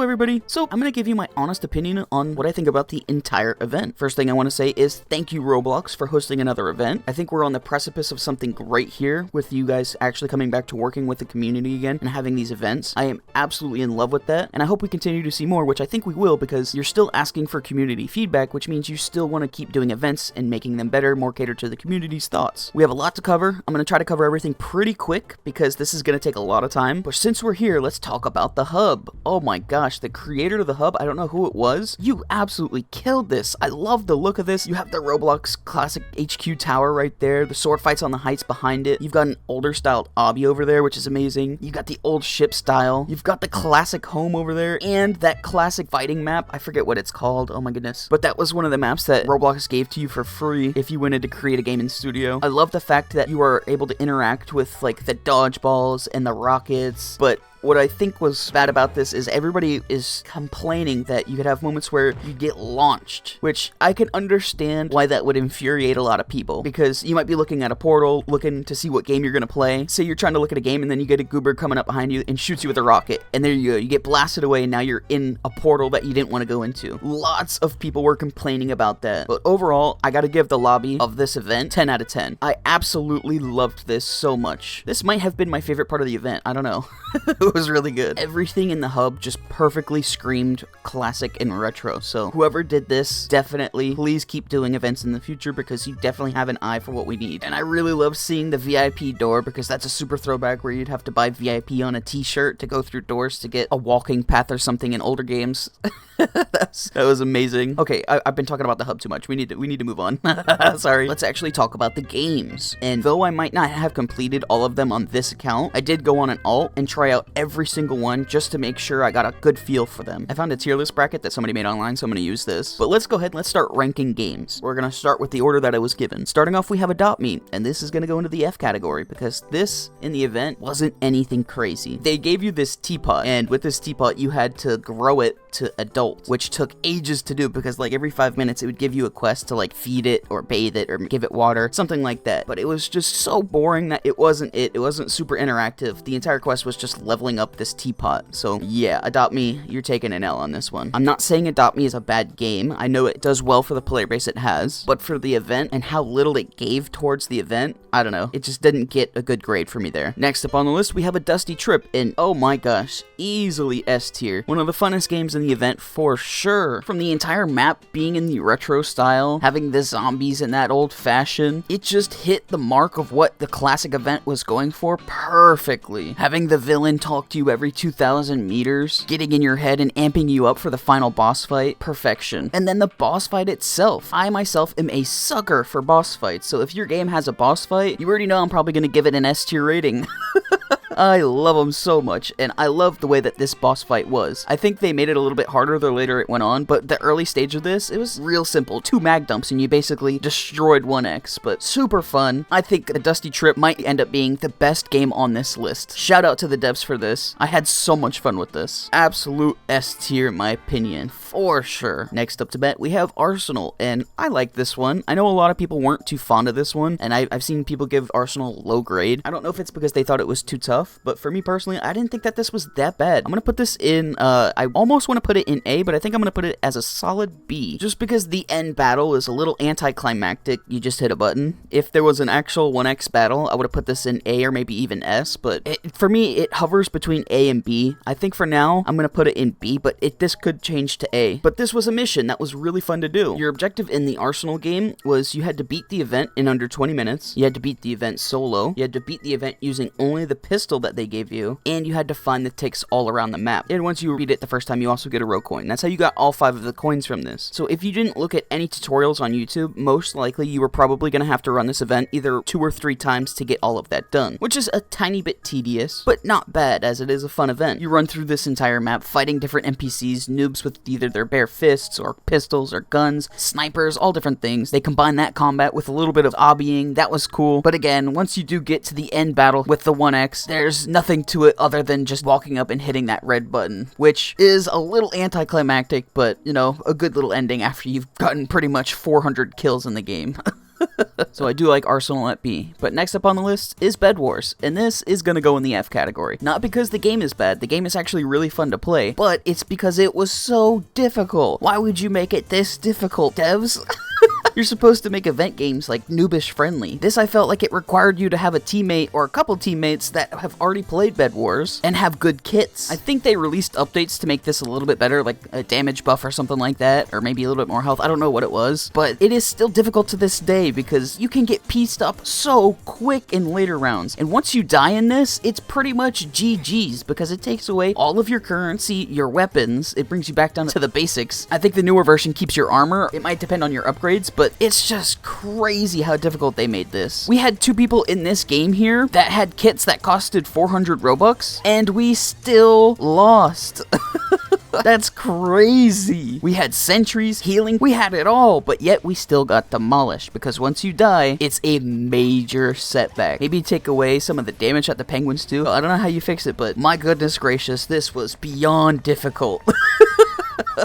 Hello everybody! So I'm going to give you my honest opinion on what I think about the entire event. First thing I want to say is thank you Roblox for hosting another event. I think we're on the precipice of something great here with you guys actually coming back to working with the community again and having these events. I am absolutely in love with that, and I hope we continue to see more, which I think we will, because you're still asking for community feedback, which means you still want to keep doing events and making them better, more catered to the community's thoughts. We have a lot to cover. I'm going to try to cover everything pretty quick because this is going to take a lot of time, but since we're here, let's talk about the hub. Oh my gosh, the creator of the hub, I don't know who it was. You absolutely killed this. I love the look of this. You have the Roblox classic HQ tower right there. The sword fights on the heights behind it. You've got an older styled obby over there, which is amazing. You got the old ship style. You've got the classic home over there and that classic fighting map. I forget what it's called. Oh my goodness. But that was one of the maps that Roblox gave to you for free if you wanted to create a game in studio. I love the fact that you are able to interact with like the dodgeballs and the rockets, but what I think was bad about this is everybody is complaining that you could have moments where you get launched, which I can understand why that would infuriate a lot of people, because you might be looking at a portal, looking to see what game you're going to play. Say you're trying to look at a game and then you get a goober coming up behind you and shoots you with a rocket, and there you go, you get blasted away and now you're in a portal that you didn't want to go into. Lots of people were complaining about that, but overall, I gotta give the lobby of this event 10 out of 10. I absolutely loved this so much. This might have been my favorite part of the event, I don't know. It was really good. Everything in the hub just perfectly screamed classic and retro, so whoever did this, definitely please keep doing events in the future because you definitely have an eye for what we need. And I really love seeing the VIP door because that's a super throwback where you'd have to buy VIP on a t-shirt to go through doors to get a walking path or something in older games. That was amazing. Okay, I've been talking about the hub too much. We need to move on. Sorry. Let's actually talk about the games. And though I might not have completed all of them on this account, I did go on an alt and try out every single one just to make sure I got a good feel for them. I found a tier list bracket that somebody made online, so I'm going to use this. But let's go ahead and let's start ranking games. We're going to start with the order that I was given. Starting off, we have Adopt Me, and this is going to go into the F category because this in the event wasn't anything crazy. They gave you this teapot, and with this teapot, you had to grow it to adult, which took ages to do because like every 5 minutes it would give you a quest to like feed it or bathe it or give it water, something like that. But it was just so boring that it wasn't super interactive. The entire quest was just leveling up this teapot. So yeah, Adopt Me, you're taking an L on this one. I'm not saying Adopt Me is a bad game. I know it does well for the player base it has, but for the event and how little it gave towards the event, I don't know. It just didn't get a good grade for me there. Next up on the list, we have a Dusty Trip, and oh my gosh, easily S tier. One of the funnest games in the event for sure. From the entire map being in the retro style, having the zombies in that old fashion, it just hit the mark of what the classic event was going for perfectly. Having the villain talk to you every 2,000 meters, getting in your head and amping you up for the final boss fight, perfection. And then the boss fight itself. I myself am a sucker for boss fights, so if your game has a boss fight, you already know I'm probably going to give it an S tier rating. I love them so much, and I love the way that this boss fight was. I think they made it a little bit harder the later it went on, but the early stage of this, it was real simple. 2 mag dumps and you basically destroyed 1x, but super fun. I think the Dusty Trip might end up being the best game on this list. Shout out to the devs for this. I had so much fun with this. Absolute S tier in my opinion, for sure. Next up to bet, we have Arsenal, and I like this one. I know a lot of people weren't too fond of this one, and I've seen people give Arsenal low grade. I don't know if it's because they thought it was too tough, but for me personally, I didn't think that this was that bad. I'm gonna put this in, I almost want to put it in A, but I think I'm gonna put it as a solid B, just because the end battle is a little anticlimactic. You just hit a button. If there was an actual 1x battle, I would have put this in A or maybe even S, but for me, it hovers between A and B. I think for now, I'm gonna put it in B, but this could change to A. But this was a mission that was really fun to do. Your objective in the Arsenal game was you had to beat the event in under 20 minutes, you had to beat the event solo, you had to beat the event using only the pistol that they gave you, and you had to find the ticks all around the map. And once you beat it the first time, you also get a row coin. That's how you got all 5 of the coins from this. So if you didn't look at any tutorials on YouTube, most likely you were probably going to have to run this event either 2 or 3 times to get all of that done, which is a tiny bit tedious, but not bad as it is a fun event. You run through this entire map fighting different NPCs, noobs with either their bare fists or pistols or guns, snipers, all different things. They combine that combat with a little bit of obbying. That was cool. But again, once you do get to the end battle with the 1x, there's nothing to it other than just walking up and hitting that red button, which is a little anticlimactic, but, you know, a good little ending after you've gotten pretty much 400 kills in the game. So I do like Arsenal at B. But next up on the list is Bed Wars, and this is gonna go in the F category. Not because the game is bad, the game is actually really fun to play, but it's because it was so difficult. Why would you make it this difficult, devs? You're supposed to make event games like noobish friendly. This, I felt like it required you to have a teammate or a couple teammates that have already played Bed Wars and have good kits. I think they released updates to make this a little bit better, like a damage buff or something like that, or maybe a little bit more health. I don't know what it was, but it is still difficult to this day because you can get pieced up so quick in later rounds. And once you die in this, it's pretty much GG's because it takes away all of your currency, your weapons. It brings you back down to the basics. I think the newer version keeps your armor. It might depend on your upgrades, but it's just crazy how difficult they made this. We had 2 people in this game here that had kits that costed 400 Robux, and we still lost. That's crazy. We had sentries, healing, we had it all, but yet we still got demolished because once you die, it's a major setback. Maybe take away some of the damage that the penguins do. I don't know how you fix it, but my goodness gracious, this was beyond difficult.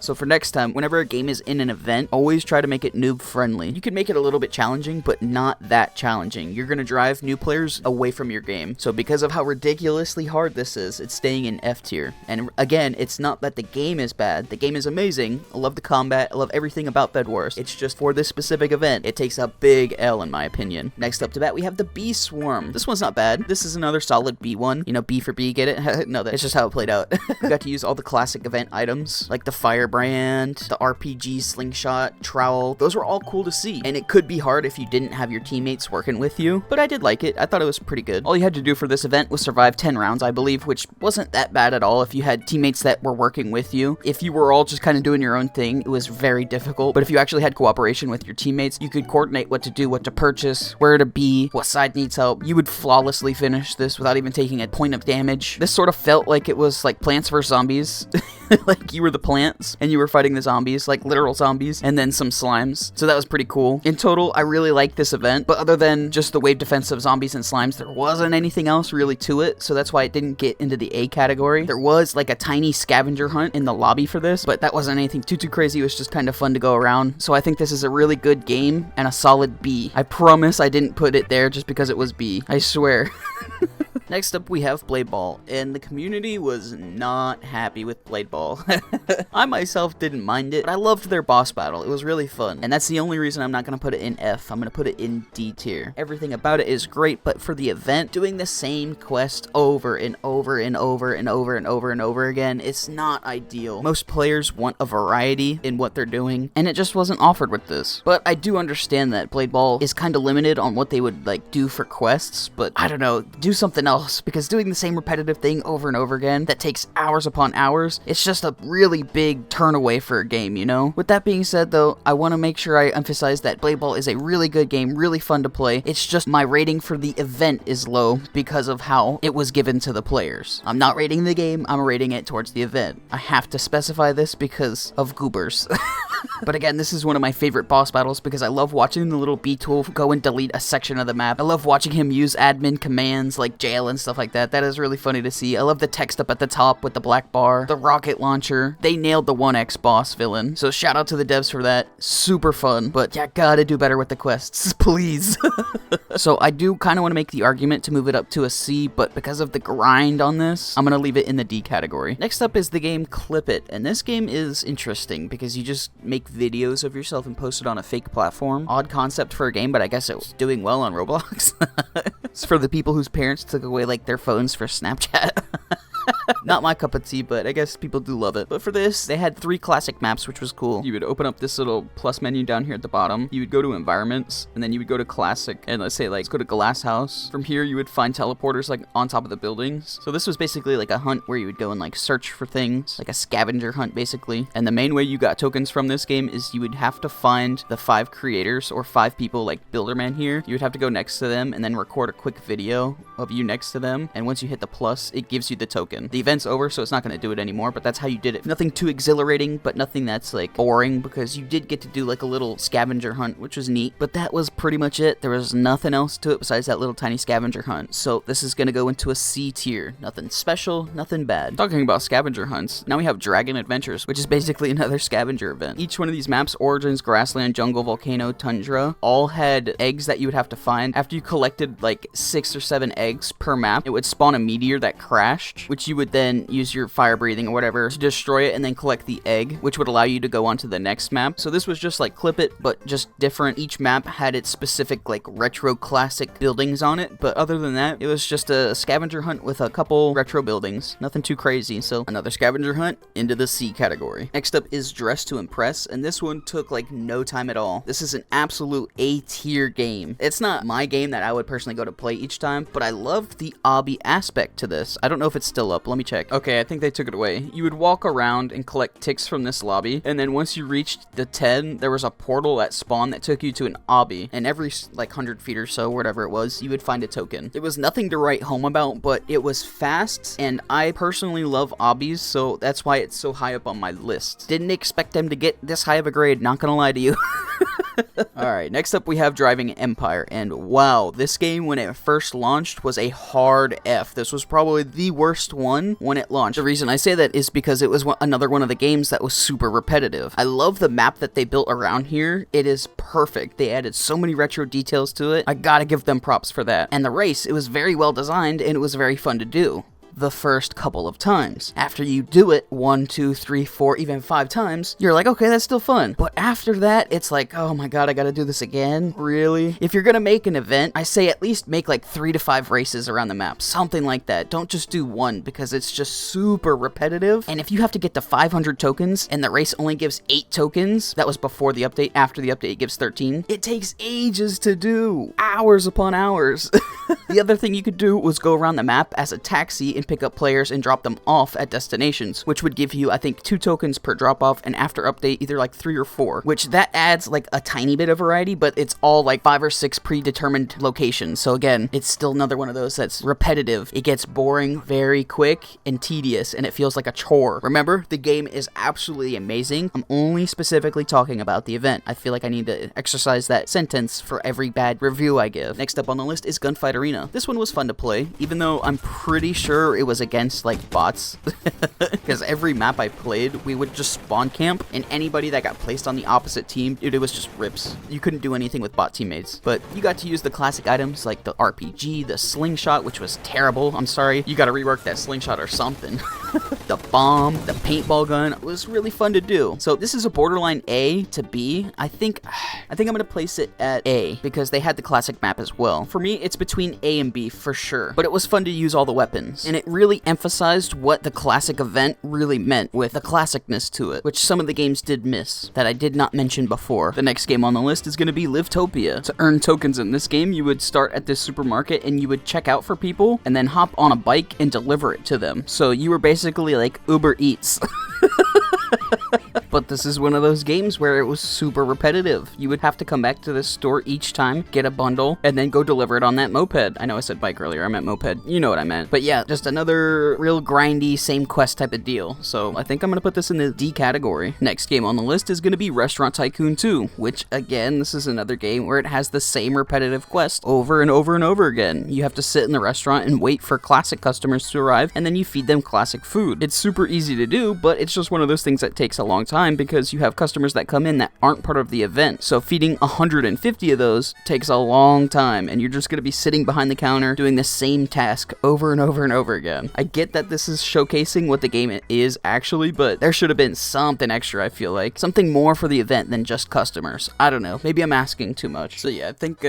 So for next time, whenever a game is in an event, always try to make it noob friendly. You can make it a little bit challenging, but not that challenging. You're gonna drive new players away from your game. So because of how ridiculously hard this is, it's staying in F tier. And again, it's not that the game is bad. The game is amazing. I love the combat. I love everything about Bed Wars. It's just for this specific event, it takes a big L in my opinion. Next up to bat, we have the Bee Swarm. This one's not bad. This is another solid B one. You know, B for B, get it? No, that's just how it played out. We got to use all the classic event items, like the Firebrand, the RPG slingshot, trowel. Those were all cool to see, and it could be hard if you didn't have your teammates working with you, but I did like it. I thought it was pretty good. All you had to do for this event was survive 10 rounds, I believe, which wasn't that bad at all if you had teammates that were working with you. If you were all just kind of doing your own thing, it was very difficult, but if you actually had cooperation with your teammates, you could coordinate what to do, what to purchase, where to be, what side needs help. You would flawlessly finish this without even taking a point of damage. This sort of felt like it was like Plants vs. Zombies. Like you were the plants and you were fighting the zombies, like literal zombies, and then some slimes. So that was pretty cool. In total, I really liked this event, but other than just the wave defense of zombies and slimes, there wasn't anything else really to it, so that's why it didn't get into the A category. There was like a tiny scavenger hunt in the lobby for this, but that wasn't anything too crazy. It was just kind of fun to go around. So I think this is a really good game and a solid B. I promise I didn't put it there just because it was B. I swear. Next up, we have Blade Ball, and the community was not happy with Blade Ball. I myself didn't mind it, but I loved their boss battle. It was really fun, and that's the only reason I'm not going to put it in F. I'm going to put it in D tier. Everything about it is great, but for the event, doing the same quest over and over and over and over and over and over again, it's not ideal. Most players want a variety in what they're doing, and it just wasn't offered with this. But I do understand that Blade Ball is kind of limited on what they would like do for quests, but I don't know, do something else, because doing the same repetitive thing over and over again that takes hours upon hours, it's just a really big turn away for a game, you know? With that being said though, I want to make sure I emphasize that Blade Ball is a really good game, really fun to play. It's just my rating for the event is low because of how it was given to the players. I'm not rating the game, I'm rating it towards the event. I have to specify this because of goobers. But again, this is one of my favorite boss battles because I love watching the little B tool go and delete a section of the map. I love watching him use admin commands like jail and stuff like that. That is really funny to see. I love the text up at the top with the black bar, the rocket launcher. They nailed the 1X boss villain. So shout out to the devs for that. Super fun, but you gotta do better with the quests, please. So I do kind of want to make the argument to move it up to a C, but because of the grind on this, I'm gonna leave it in the D category. Next up is the game Clip It, and this game is interesting because you just make videos of yourself and post it on a fake platform. Odd concept for a game, but I guess it was doing well on Roblox. It's for the people whose parents took away like their phones for Snapchat. Not my cup of tea, but I guess people do love it. But for this, they had 3 classic maps, which was cool. You would open up this little plus menu down here at the bottom. You would go to environments, and then you would go to classic, and let's say, like, let's go to Glass House. From here, you would find teleporters, like, on top of the buildings. So this was basically like a hunt where you would go and, like, search for things, like a scavenger hunt, basically. And the main way you got tokens from this game is you would have to find the 5 creators, or 5 people, like Builderman here. You would have to go next to them, and then record a quick video of you next to them. And once you hit the plus, it gives you the token. token. The event's over, so it's not going to do it anymore, but that's how you did it. Nothing too exhilarating, but nothing that's like boring, because you did get to do like a little scavenger hunt, which was neat, but that was pretty much it. There was nothing else to it besides that little tiny scavenger hunt. So this is going to go into a C tier. Nothing special, nothing bad. Talking about scavenger hunts, now we have Dragon Adventures, which is basically another scavenger event. Each one of these maps, Origins, Grassland, Jungle, Volcano, Tundra, all had eggs that you would have to find. After you collected like 6 or 7 eggs per map, it would spawn a meteor that crashed, which you would then use your fire breathing or whatever to destroy it and then collect the egg, which would allow you to go on to the next map. So this was just like Clip It, but just different. Each map had its specific like retro classic buildings on it, but other than that, it was just a scavenger hunt with a couple retro buildings. Nothing too crazy. So another scavenger hunt into the C category. Next up is Dress to Impress, and this one took like no time at all. This is an absolute A tier game. It's not my game that I would personally go to play each time, but I loved the obby aspect to this. I don't know if it's still up. Let me check. Okay, I think they took it away. You would walk around and collect ticks from this lobby, and then once you reached the 10, there was a portal that spawned that took you to an obby, and every like 100 feet or so, whatever it was, you would find a token. It was nothing to write home about, but it was fast, and I personally love obbies, so that's why it's so high up on my list. Didn't expect them to get this high of a grade, not gonna lie to you. Alright, next up we have Driving Empire, and wow, this game when it first launched was a hard F. This was probably the worst one when it launched. The reason I say that is because it was another one of the games that was super repetitive. I love the map that they built around here. It is perfect. They added so many retro details to it. I gotta give them props for that. And the race, it was very well designed and it was very fun to do the first couple of times. After you do it 1, 2, 3, 4, even 5 times, you're like, okay, that's still fun. But after that, it's like, oh my god, I gotta do this again? Really? If you're gonna make an event, I say at least make like 3 to 5 races around the map. Something like that. Don't just do one, because it's just super repetitive. And if you have to get to 500 tokens, and the race only gives 8 tokens, that was before the update, after the update it gives 13, it takes ages to do. Hours upon hours. The other thing you could do was go around the map as a taxi and pick up players and drop them off at destinations, which would give you, I think, 2 tokens per drop off, and after update, either like 3 or 4, which that adds like a tiny bit of variety, but it's all like 5 or 6 predetermined locations. So again, it's still another one of those that's repetitive. It gets boring very quick and tedious, and it feels like a chore. Remember, the game is absolutely amazing. I'm only specifically talking about the event. I feel like I need to exercise that sentence for every bad review I give. Next up on the list is Gunfight Arena. This one was fun to play, even though I'm pretty sure it was against like bots, because every map I played, we would just spawn camp, and anybody that got placed on the opposite team, dude, it was just rips. You couldn't do anything with bot teammates, but you got to use the classic items like the RPG, the slingshot, which was terrible. I'm sorry, you got to rework that slingshot or something. The bomb, the paintball gun was really fun to do. So this is a borderline A to B. I think I'm gonna place it at A because they had the classic map as well. For me, it's between A and B for sure, but it was fun to use all the weapons, and it really emphasized what the classic event really meant with the classicness to it, which some of the games did miss that I did not mention before. The next game on the list is going to be Livetopia. To earn tokens in this game, you would start at this supermarket and you would check out for people and then hop on a bike and deliver it to them. So you were basically like Uber Eats. But this is one of those games where it was super repetitive. You would have to come back to this store each time, get a bundle, and then go deliver it on that moped. I know I said bike earlier, I meant moped. You know what I meant. But yeah, just another real grindy, same quest type of deal. So I think I'm going to put this in the D category. Next game on the list is going to be Restaurant Tycoon 2, which again, this is another game where it has the same repetitive quest over and over and over again. You have to sit in the restaurant and wait for classic customers to arrive, and then you feed them classic food. It's super easy to do, but it's just one of those things that takes a long time because you have customers that come in that aren't part of the event. So feeding 150 of those takes a long time, and you're just going to be sitting behind the counter doing the same task over and over and over again. I get that this is showcasing what the game is actually, but there should have been something extra, I feel like. Something more for the event than just customers. I don't know. Maybe I'm asking too much. So yeah, I think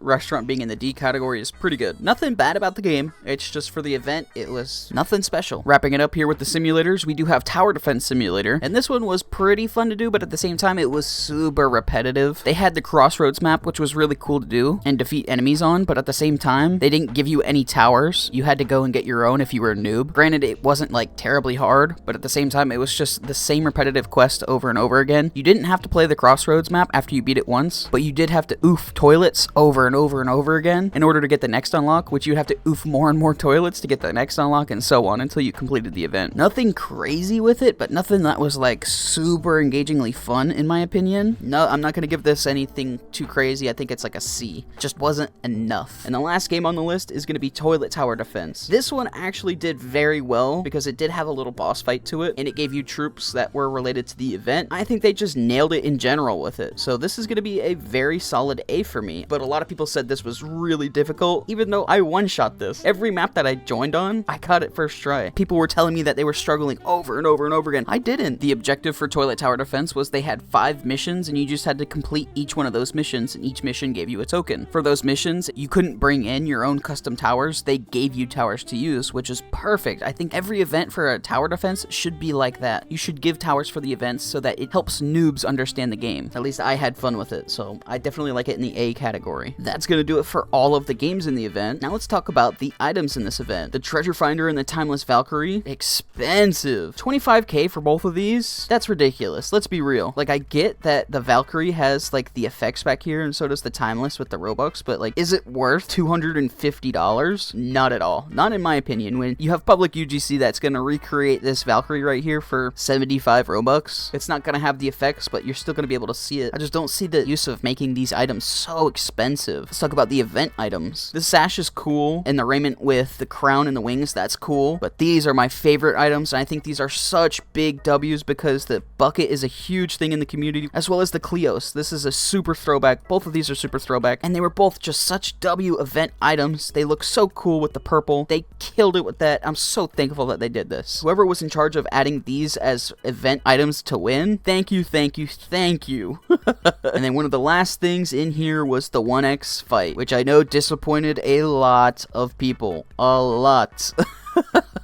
Restaurant being in the D category is pretty good. Nothing bad about the game. It's just for the event, it was nothing special. Wrapping it up here with the simulators, we do have Tower Defense Simulator, and this one was pretty fun to do, but at the same time, it was super repetitive. They had the Crossroads map, which was really cool to do and defeat enemies on, but at the same time, they didn't give you any towers. You had to go and get your own if you were a noob. Granted, it wasn't like terribly hard, but at the same time, it was just the same repetitive quest over and over again. You didn't have to play the Crossroads map after you beat it once, but you did have to oof toilets over and over and over again in order to get the next unlock, which you'd have to oof more and more toilets to get the next unlock, and so on until you completed the event. Nothing crazy with it, but nothing that was like super engagingly fun in my opinion. No, I'm not gonna give this anything too crazy. I think it's like a C. Just wasn't enough. And the last game on the list is gonna be Toilet Tower Defense. This one actually did very well because it did have a little boss fight to it, and it gave you troops that were related to the event. I think they just nailed it in general with it. So this is gonna be a very solid A for me, but a lot of people said this was really difficult, even though I one-shot this. Every map that I joined on, I caught it first try. People were telling me that they were struggling over and over and over again. I didn't. The objective for Toilet Tower Defense was they had 5 missions, and you just had to complete each one of those missions, and each mission gave you a token. For those missions, you couldn't bring in your own custom towers. They gave you towers to use, which is perfect. I think every event for a tower defense should be like that. You should give towers for the events so that it helps noobs understand the game. At least I had fun with it, so I definitely like it in the A category. That's gonna do it for all of the games in the event. Now let's talk about the items in this event. The Treasure Finder and the Timeless Valkyrie, expensive. 25k for both of these? That's ridiculous. Let's be real. Like, I get that the Valkyrie has like the effects back here, and so does the Timeless with the Robux, but like, is it worth $250? Not at all. Not in my opinion. When you have public UGC that's gonna recreate this Valkyrie right here for 75 Robux, it's not gonna have the effects, but you're still gonna be able to see it. I just don't see the use of making these items so expensive. Let's talk about the event items. The sash is cool, and the raiment with the crown and the wings, that's cool, but these are my favorite items, and I think these are such big W's because the bucket is a huge thing in the community, as well as the Cleos. This is a super throwback. Both of these are super throwback, and they were both just such W event items. They look so cool with the purple. They killed it with that. I'm so thankful that they did this. Whoever was in charge of adding these as event items to win, thank you, thank you, thank you. And then one of the last things in here was the 1x fight, which I know disappointed a lot of people. A lot.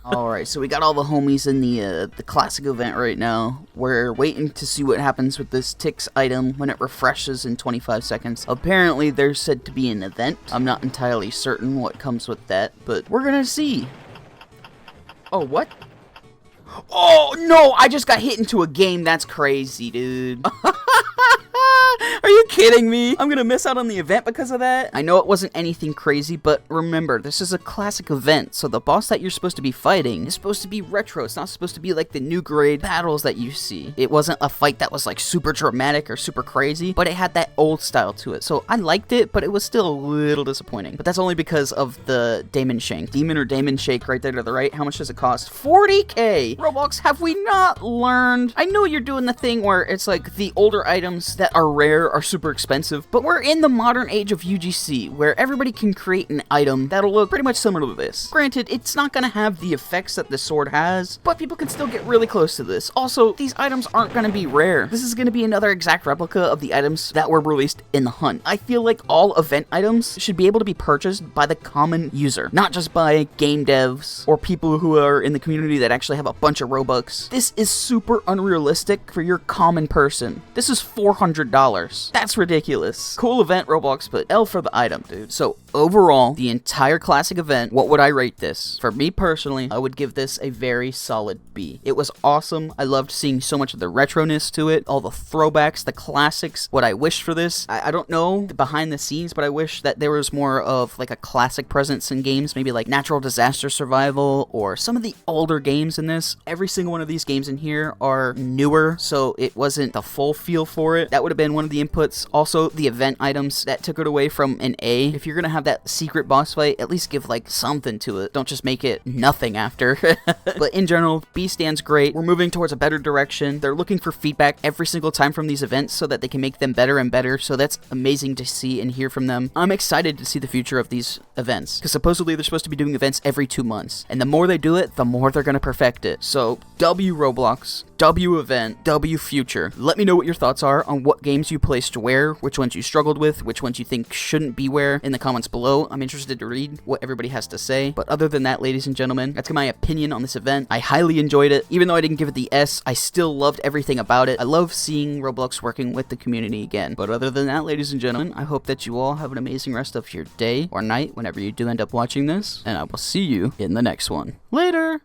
Alright, so we got all the homies in the classic event right now. We're waiting to see what happens with this Tix item when it refreshes in 25 seconds. Apparently, there's said to be an event. I'm not entirely certain what comes with that, but we're gonna see. Oh, what? Oh, no! I just got hit into a game. That's crazy, dude. Are you kidding me? I'm gonna miss out on the event because of that? I know it wasn't anything crazy, but remember, this is a classic event, so the boss that you're supposed to be fighting is supposed to be retro. It's not supposed to be like the new grade battles that you see. It wasn't a fight that was like super dramatic or super crazy, but it had that old style to it. So I liked it, but it was still a little disappointing. But that's only because of the Daemonshank. Demon or Daemonshank right there to the right. How much does it cost? 40k! Roblox, have we not learned? I know you're doing the thing where it's like the older items that are rare are super expensive, but we're in the modern age of UGC where everybody can create an item that'll look pretty much similar to this. Granted, it's not gonna have the effects that the sword has, but people can still get really close to this. Also, these items aren't gonna be rare. This is gonna be another exact replica of the items that were released in the hunt. I feel like all event items should be able to be purchased by the common user, not just by game devs or people who are in the community that actually have a bunch of Robux. This is super unrealistic for your common person. This is $400. That's ridiculous. Cool event, Roblox, but L for the item, dude. So overall, the entire classic event, what would I rate this? For me personally, I would give this a very solid B. It was awesome. I loved seeing so much of the retroness to it, all the throwbacks, the classics. What I wished for this, I don't know behind the scenes, but I wish that there was more of like a classic presence in games, maybe like Natural Disaster Survival or some of the older games in this. Every single one of these games in here are newer, so it wasn't the full feel for it. That would have been one of the inputs. Also, the event items that took it away from an A. If you're gonna have that secret boss fight, at least give like something to it. Don't just make it nothing after. But in general, B stands great. We're moving towards a better direction. They're looking for feedback every single time from these events so that they can make them better and better. So that's amazing to see and hear from them. I'm excited to see the future of these events because supposedly they're supposed to be doing events every 2 months. And the more they do it, the more they're gonna perfect it. So W Roblox, W event, W future. Let me know what your thoughts are on what games you placed where, which ones you struggled with, which ones you think shouldn't be where in the comments below. I'm interested to read what everybody has to say. But other than that, ladies and gentlemen, that's my opinion on this event. I highly enjoyed it. Even though I didn't give it the S, I still loved everything about it. I love seeing Roblox working with the community again. But other than that, ladies and gentlemen, I hope that you all have an amazing rest of your day or night whenever you do end up watching this, and I will see you in the next one. Later!